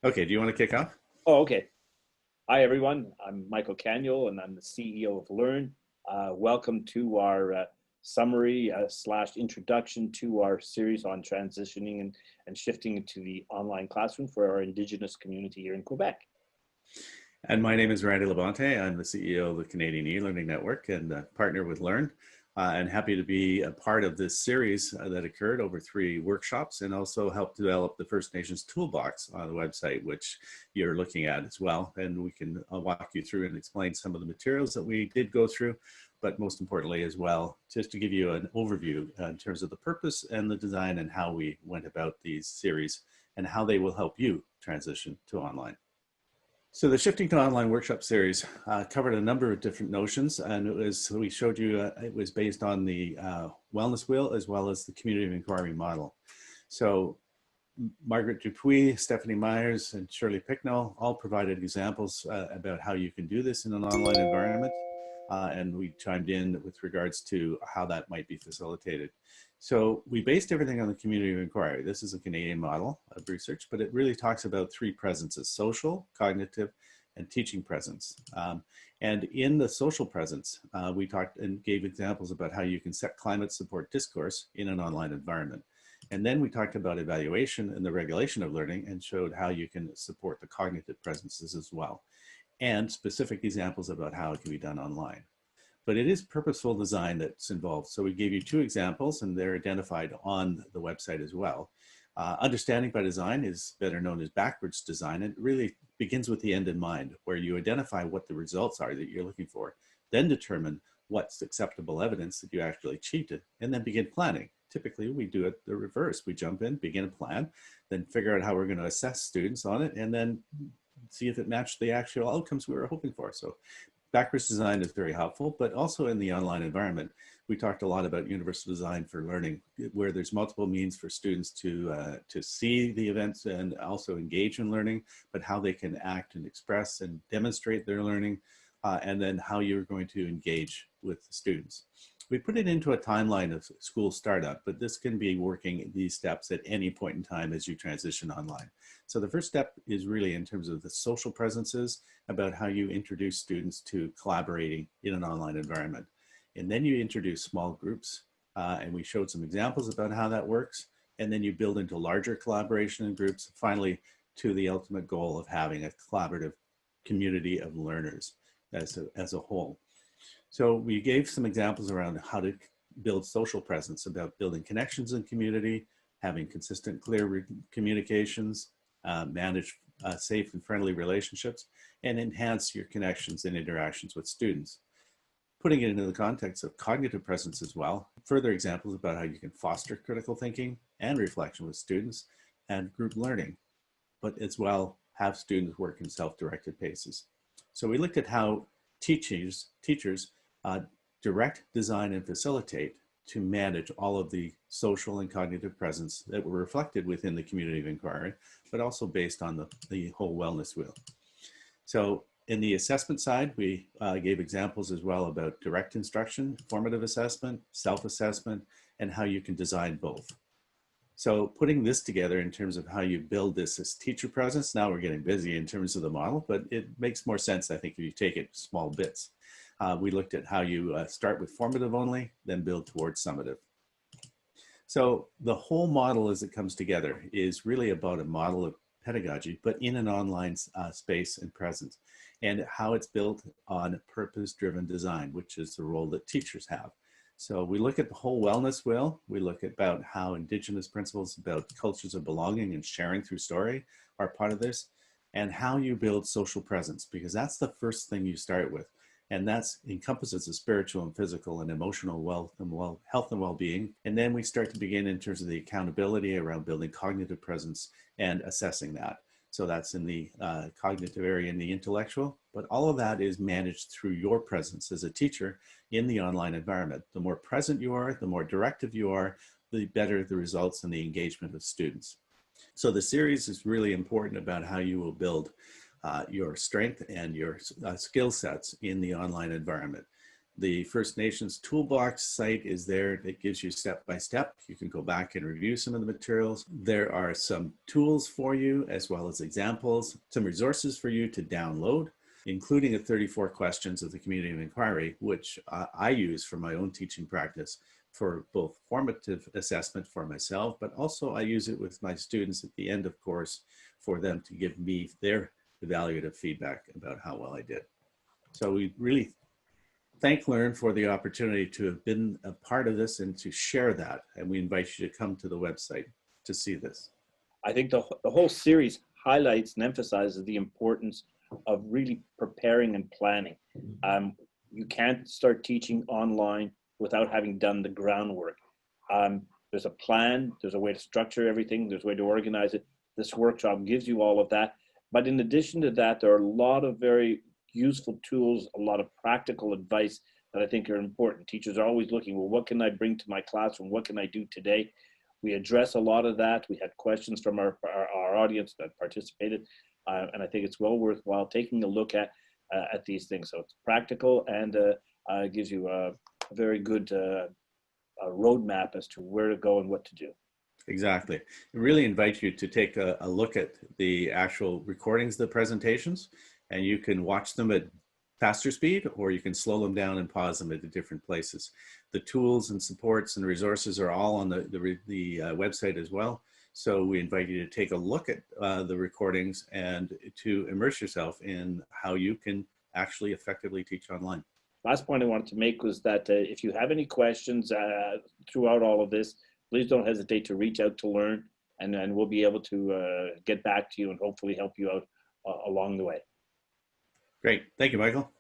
Okay, do you want to kick off? Oh, okay. Hi, everyone. I'm Michael Caniel, and I'm the CEO of Learn. Welcome to our summary slash introduction to our series on transitioning and shifting into the online classroom for our Indigenous community here in Quebec. And my name is Randy Labonte. I'm the CEO of the Canadian E-Learning Network and partner with Learn. And happy to be a part of this series that occurred over 3 workshops and also help develop the First Nations Toolbox on the website, which you're looking at as well. And we can walk you through and explain some of the materials that we did go through, but most importantly as well, just to give you an overview in terms of the purpose and the design and how we went about these series and how they will help you transition to online. So the Shifting to Online workshop series covered a number of different notions, and we showed you it was based on the wellness wheel as well as the community of inquiry model. So Margaret Dupuis, Stephanie Myers, and Shirley Picknell all provided examples about how you can do this in an online environment, and we chimed in with regards to how that might be facilitated. So we based everything on the community of inquiry. This is a Canadian model of research, but it really talks about 3 presences: social, cognitive, and teaching presence. And in the social presence, we talked and gave examples about how you can set climate support discourse in an online environment. And then we talked about evaluation and the regulation of learning and showed how you can support the cognitive presences as well, and specific examples about how it can be done online. But it is purposeful design that's involved. So we gave you 2 examples and they're identified on the website as well. Understanding by design is better known as backwards design. It really begins with the end in mind, where you identify what the results are that you're looking for, then determine what's acceptable evidence that you actually achieved it, and then begin planning. Typically, we do it the reverse. We jump in, begin a plan, then figure out how we're going to assess students on it, and then see if it matched the actual outcomes we were hoping for. So backwards design is very helpful, but also in the online environment, we talked a lot about universal design for learning, where there's multiple means for students to see the events and also engage in learning, but how they can act and express and demonstrate their learning, and then how you're going to engage with the students. We put it into a timeline of school startup, but this can be working these steps at any point in time as you transition online. So the first step is really in terms of the social presences, about how you introduce students to collaborating in an online environment. And then you introduce small groups, and we showed some examples about how that works. And then you build into larger collaboration in groups, finally to the ultimate goal of having a collaborative community of learners as a whole. So we gave some examples around how to build social presence, about building connections in community, having consistent, clear communications, manage safe and friendly relationships, and enhance your connections and interactions with students. Putting it into the context of cognitive presence as well, further examples about how you can foster critical thinking and reflection with students and group learning, but as well have students work in self-directed paces. So we looked at how teachers direct, design, and facilitate to manage all of the social and cognitive presence that were reflected within the community of inquiry, but also based on the whole wellness wheel. So in the assessment side, we gave examples as well about direct instruction, formative assessment, self-assessment, and how you can design both. So putting this together in terms of how you build this as teacher presence, now we're getting busy in terms of the model, but it makes more sense, I think, if you take it small bits. We looked at how you start with formative only, then build towards summative. So the whole model as it comes together is really about a model of pedagogy, but in an online space and presence, and how it's built on purpose-driven design, which is the role that teachers have. So we look at the whole wellness wheel. We look at about how Indigenous principles about cultures of belonging and sharing through story are part of this, and how you build social presence, because that's the first thing you start with. And that encompasses the spiritual and physical and emotional health and well-being. And then we start to begin in terms of the accountability around building cognitive presence and assessing that. So that's in the cognitive area and the intellectual, but all of that is managed through your presence as a teacher in the online environment. The more present you are, the more directive you are, the better the results and the engagement of students. So the series is really important about how you will build your strength and your skill sets in the online environment. The First Nations Toolbox site is there. It gives you step by step. You can go back and review some of the materials. There are some tools for you, as well as examples, some resources for you to download, including the 34 questions of the Community of Inquiry, which I use for my own teaching practice for both formative assessment for myself, but also I use it with my students at the end of course for them to give me their evaluative feedback about how well I did. So we really thank Learn for the opportunity to have been a part of this and to share that. And we invite you to come to the website to see this. I think the whole series highlights and emphasizes the importance of really preparing and planning. You can't start teaching online without having done the groundwork. There's a plan, there's a way to structure everything, there's a way to organize it. This workshop gives you all of that. But in addition to that, there are a lot of very useful tools, a lot of practical advice that I think are important. Teachers are always looking, well, what can I bring to my classroom? What can I do today? We address a lot of that. We had questions from our audience that participated. And I think it's well worthwhile taking a look at these things. So it's practical and gives you a very good roadmap as to where to go and what to do. Exactly. I really invite you to take a look at the actual recordings of the presentations, and you can watch them at faster speed, or you can slow them down and pause them at the different places. The tools and supports and resources are all on the website as well. So we invite you to take a look at the recordings and to immerse yourself in how you can actually effectively teach online. Last point I wanted to make was that if you have any questions throughout all of this, please don't hesitate to reach out to Learn, and we'll be able to get back to you and hopefully help you out along the way. Great. Thank you, Michael.